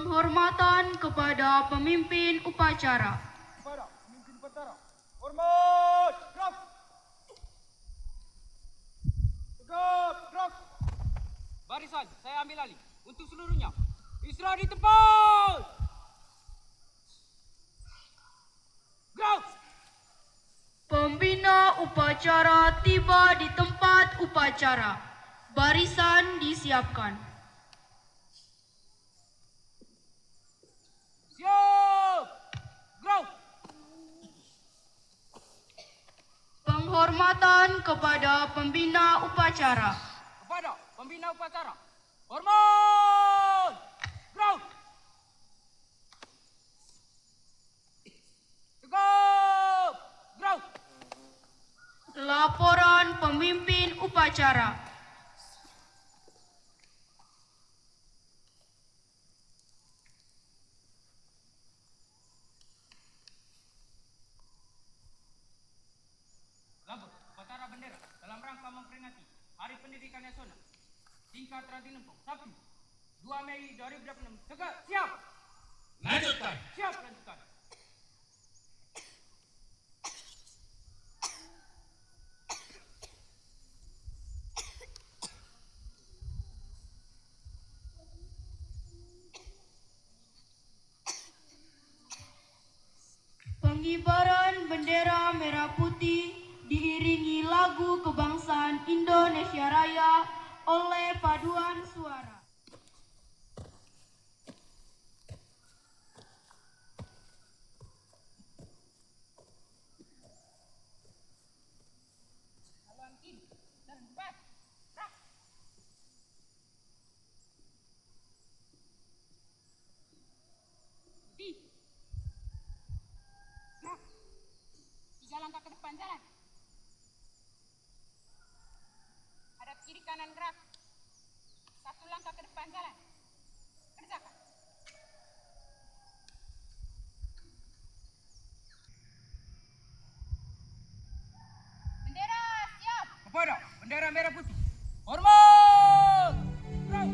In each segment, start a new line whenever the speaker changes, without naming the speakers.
Penghormatan kepada pemimpin upacara.
Kepada pemimpin upacara. Hormat, gerak. Tegap, gerak.
Barisan, saya ambil alih. Untuk seluruhnya, istirahat di tempat. Gerak.
Pembina upacara tiba di tempat upacara. Barisan disiapkan.
Siap. Gerak.
Penghormatan kepada pembina upacara.
Kepada pembina upacara. Hormat. Gerak. Tegap. Gerak.
Laporan pemimpin upacara.
Labur, upacara bendera dalam rangka memperingati Hari Pendidikan Nasional tingkat Ranting Lempung, Sabtu 2 Mei 2026. Tegak, siap.
Lanjutkan.
Siap, lanjutkan.
Pengibaran bendera merah putih diiringi lagu kebangsaan Indonesia Raya oleh paduan suara.
Tiga langkah ke depan jalan. Hadap kiri kanan gerak. Satu langkah ke depan jalan. Kerjakan. Bendera siap.
Kepada bendera merah putih. Hormat. Gerak.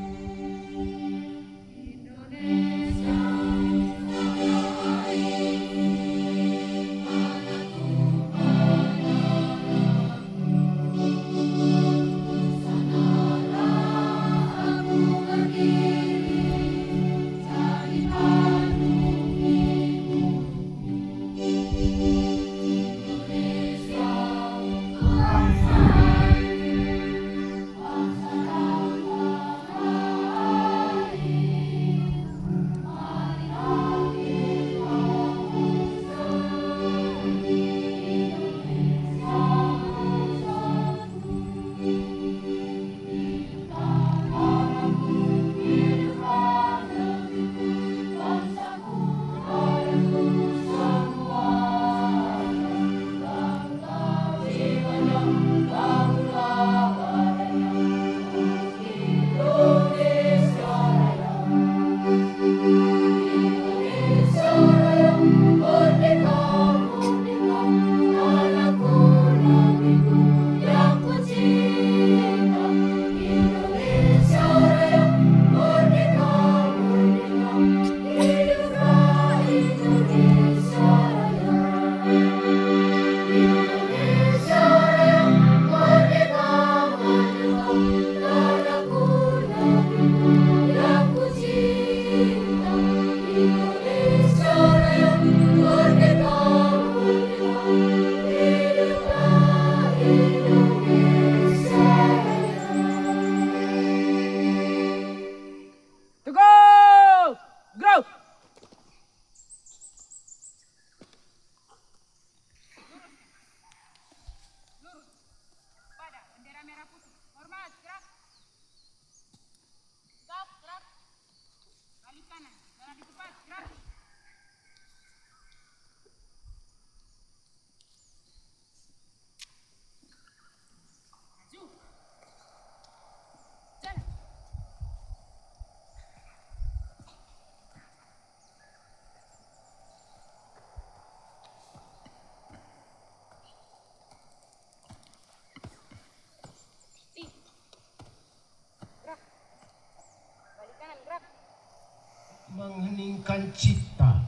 mengheningkan cipta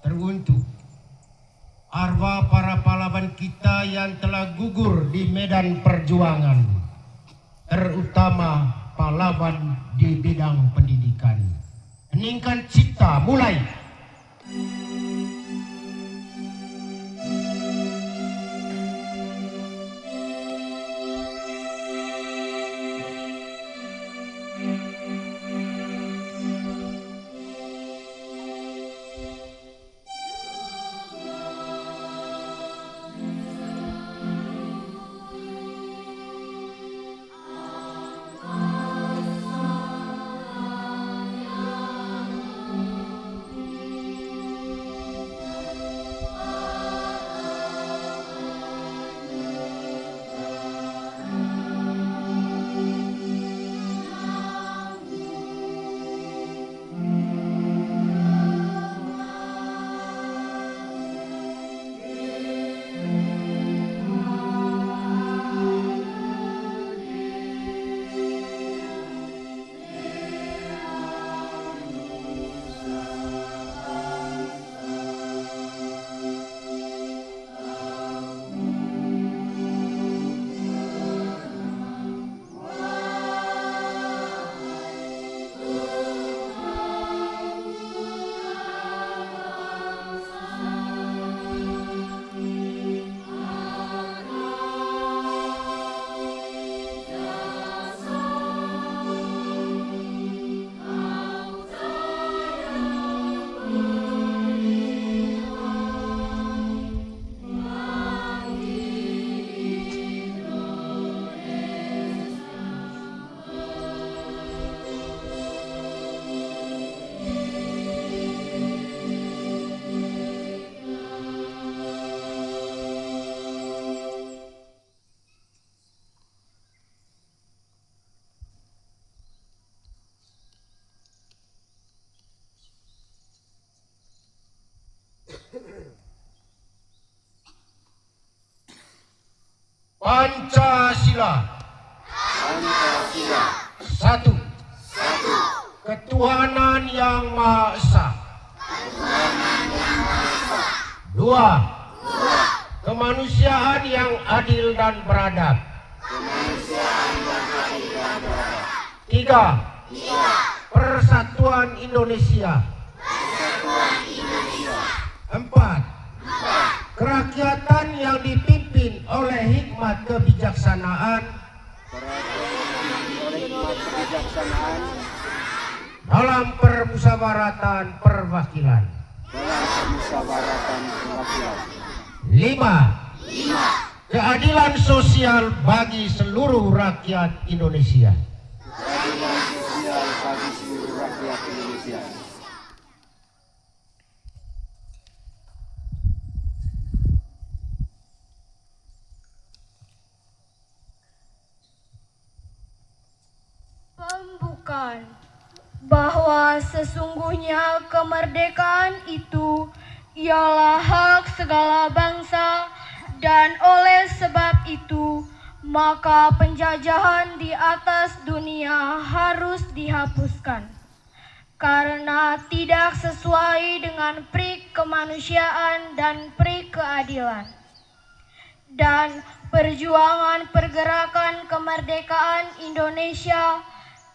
teruntuk arwah para pahlawan kita yang telah gugur di medan perjuangan, terutama pahlawan di bidang pendidikan. Heningkan cipta, mulai. Pancasila. Satu. Ketuhanan yang Maha Esa. Dua. Kemanusiaan yang adil dan beradab. Tiga. Persatuan Indonesia. Empat. Kerakyatan yang dipimpin oleh hikmat kebijaksanaan dalam permusyawaratan perwakilan. Lima. Keadilan sosial bagi seluruh rakyat Indonesia.
Pembukaan bahwa sesungguhnya kemerdekaan itu ialah hak segala bangsa, dan oleh sebab itu maka penjajahan di atas dunia harus dihapuskan karena tidak sesuai dengan pri kemanusiaan dan pri keadilan. Dan perjuangan pergerakan kemerdekaan Indonesia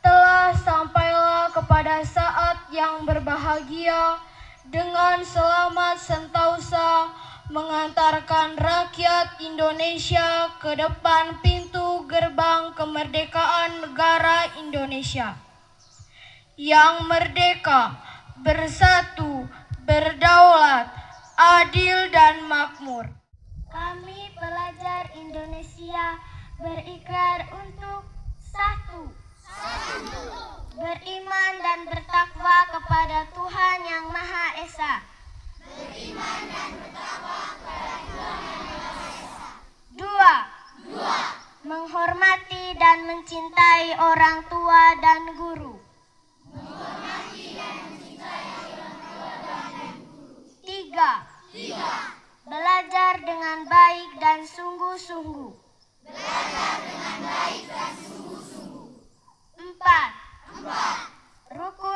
telah sampailah kepada saat yang berbahagia dengan selamat sentosa mengantarkan rakyat Indonesia ke depan pintu gerbang kemerdekaan negara Indonesia yang merdeka, bersatu, berdaulat, adil dan makmur.
Kami pelajar Indonesia berikrar untuk satu, beriman dan bertakwa kepada Tuhan Yang Maha Esa. Dua, menghormati dan mencintai orang tua dan guru. Tiga, belajar dengan baik dan sungguh-sungguh. Empat, rukun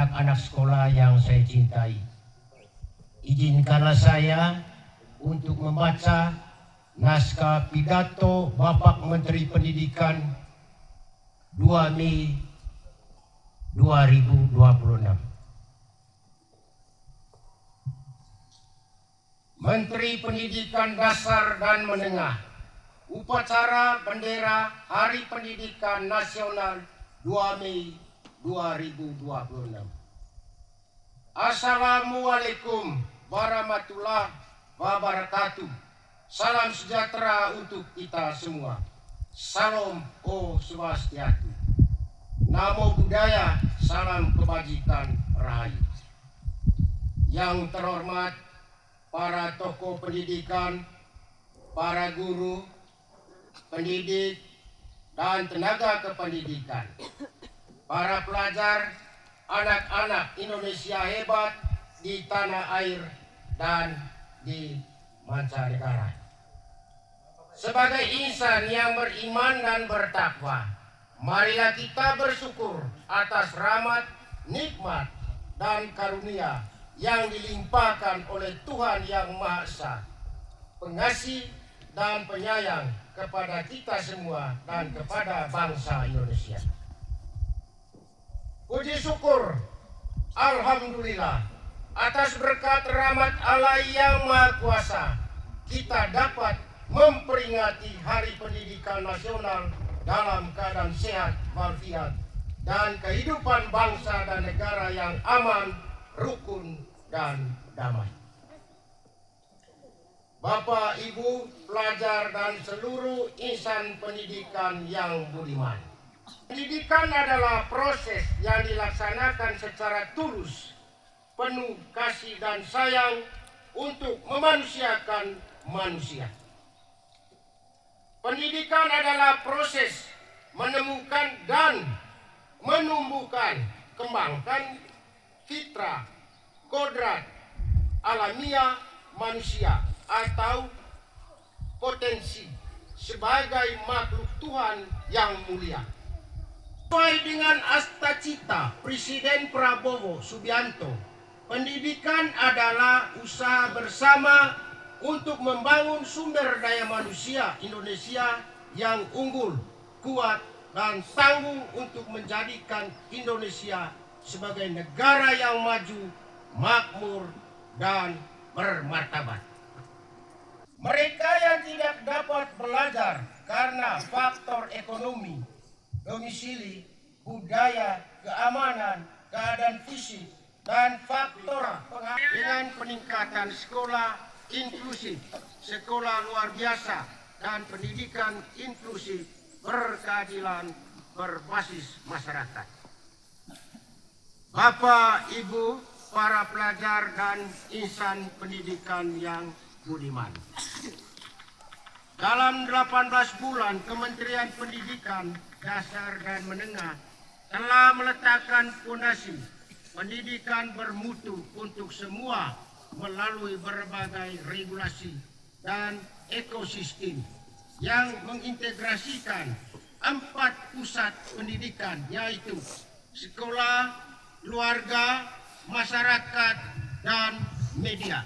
anak-anak sekolah yang saya cintai, izinkanlah saya untuk membaca naskah pidato Bapak Menteri Pendidikan 2 Mei 2026. Menteri Pendidikan Dasar dan Menengah, upacara bendera Hari Pendidikan Nasional 2 Mei 2026. Assalamualaikum warahmatullahi wabarakatuh. Salam sejahtera untuk kita semua. Salam Om Swastiastu. Namo Buddhaya, salam kebajikan rahayu. Yang terhormat para tokoh pendidikan, para guru, pendidik, dan tenaga kependidikan, para pelajar, anak-anak Indonesia hebat di tanah air dan di mancanegara. Sebagai insan yang beriman dan bertakwa, marilah kita bersyukur atas rahmat, nikmat, dan karunia yang dilimpahkan oleh Tuhan Yang Maha Esa, pengasih dan penyayang kepada kita semua dan kepada bangsa Indonesia. Puji syukur, alhamdulillah, atas berkat rahmat Allah yang Maha Kuasa, kita dapat memperingati Hari Pendidikan Nasional dalam keadaan sehat walafiat dan kehidupan bangsa dan negara yang aman, rukun, dan damai. Bapak, Ibu, pelajar, dan seluruh insan pendidikan yang budiman. Pendidikan adalah proses yang dilaksanakan secara tulus, penuh kasih dan sayang untuk memanusiakan manusia. Pendidikan adalah proses menemukan dan menumbuhkan, kembangkan fitrah, kodrat alamiah manusia atau potensi sebagai makhluk Tuhan yang mulia. Sesuai dengan Astacita Presiden Prabowo Subianto, pendidikan adalah usaha bersama untuk membangun sumber daya manusia Indonesia yang unggul, kuat, dan tangguh untuk menjadikan Indonesia sebagai negara yang maju, makmur, dan bermartabat. Mereka yang tidak dapat belajar karena faktor ekonomi, domisili, budaya, keamanan, keadaan fisik, dan faktor dengan peningkatan sekolah inklusif, sekolah luar biasa, dan pendidikan inklusif berkeadilan berbasis masyarakat. Bapak, Ibu, para pelajar dan insan pendidikan yang budiman. Dalam 18 bulan, Kementerian Pendidikan Dasar dan Menengah telah meletakkan fondasi pendidikan bermutu untuk semua melalui berbagai regulasi dan ekosistem yang mengintegrasikan 4 pusat pendidikan, yaitu sekolah, keluarga, masyarakat, dan media.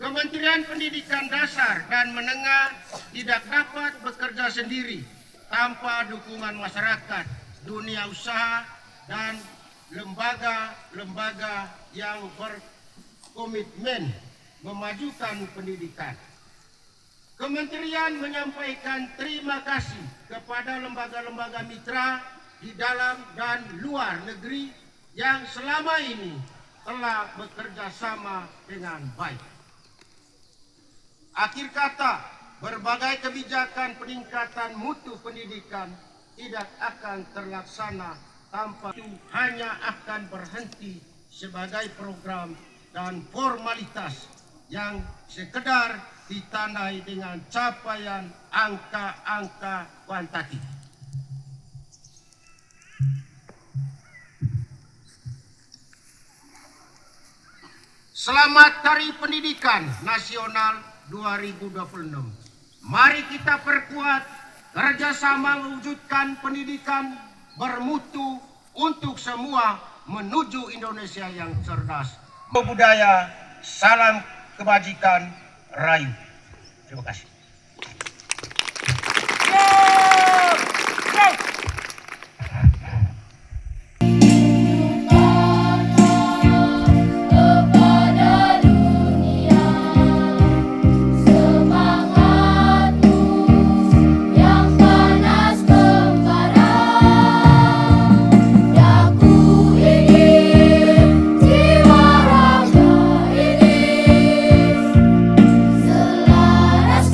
Kementerian Pendidikan Dasar dan Menengah tidak dapat bekerja sendiri tanpa dukungan masyarakat, dunia usaha, dan lembaga-lembaga yang berkomitmen memajukan pendidikan. Kementerian menyampaikan terima kasih kepada lembaga-lembaga mitra di dalam dan luar negeri yang selama ini telah bekerja sama dengan baik. Akhir kata, berbagai kebijakan peningkatan mutu pendidikan tidak akan terlaksana tanpa itu hanya akan berhenti sebagai program dan formalitas yang sekedar ditandai dengan capaian angka-angka kuantitatif. Selamat Hari Pendidikan Nasional 2026. Mari kita perkuat kerjasama mewujudkan pendidikan bermutu untuk semua menuju Indonesia yang cerdas. Budaya, salam kebajikan, rayu. Terima kasih.
Selaras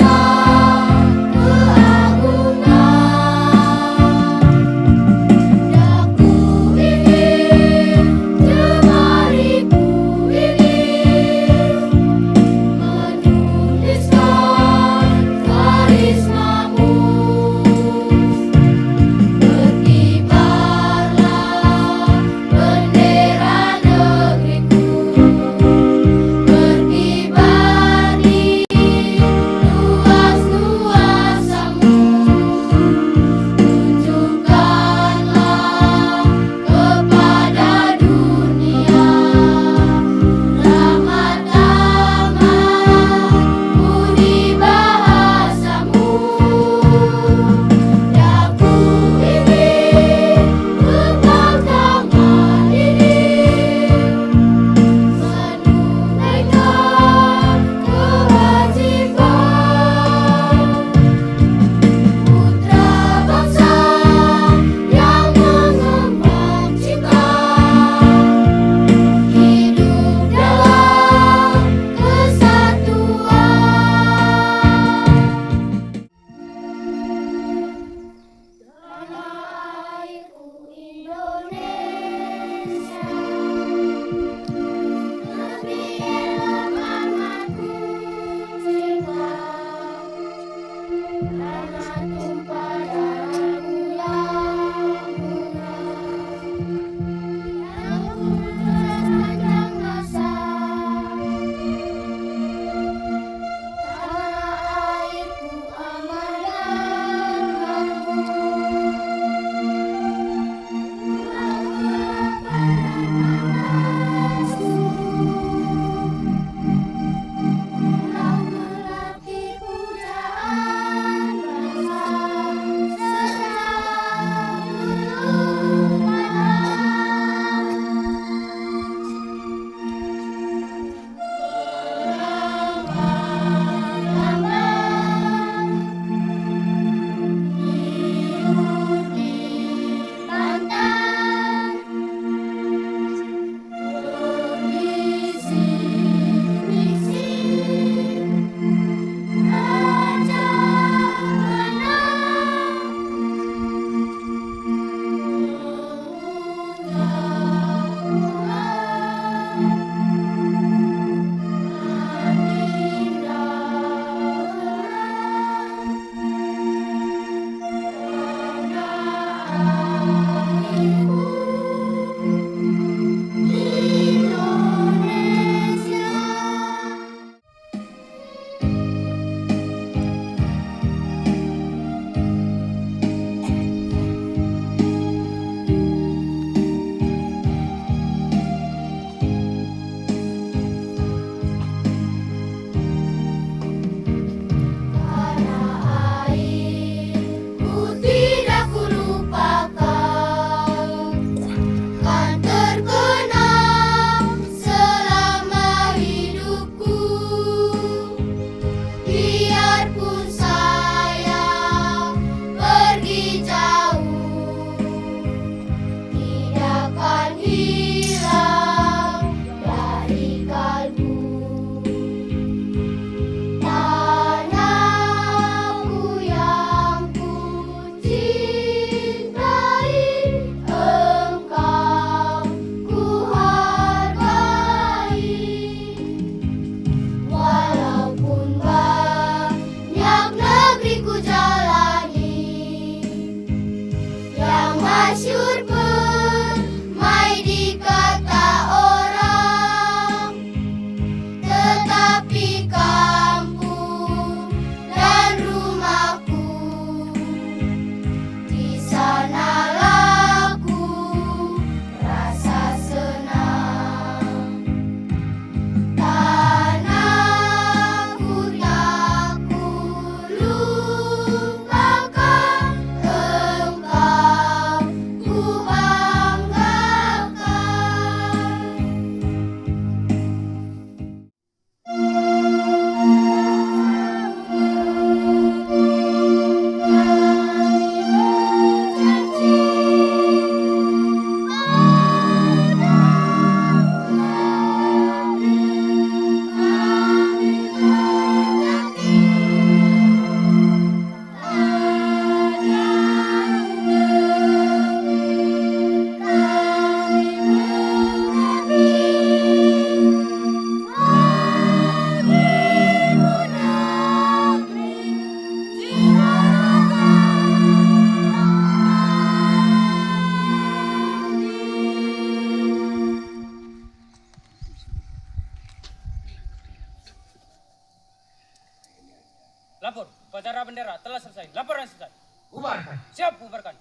upacara bendera telah selesai. Laporan selesai.
Bubarkan.
Siap, bubarkan.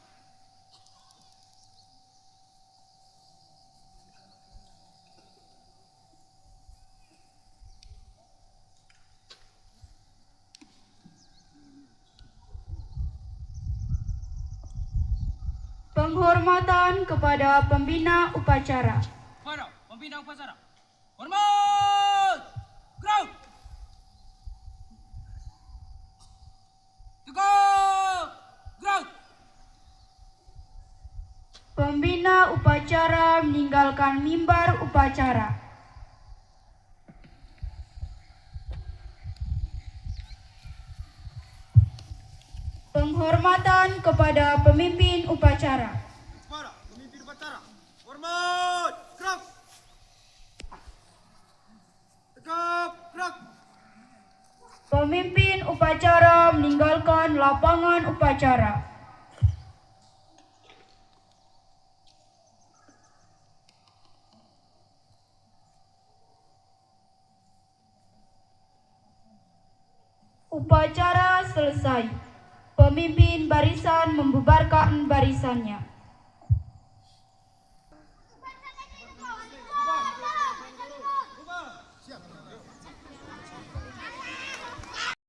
Penghormatan kepada pembina upacara.
Para pembina upacara. Hormat! Ground! Tegak! Ground!
Pembina upacara meninggalkan mimbar upacara. Penghormatan kepada pemimpin upacara.
Para pemimpin upacara. Hormat! Gerak! Tegap! Gerak!
Pemimpin upacara meninggalkan lapangan upacara. Upacara selesai. Pemimpin barisan membubarkan barisannya.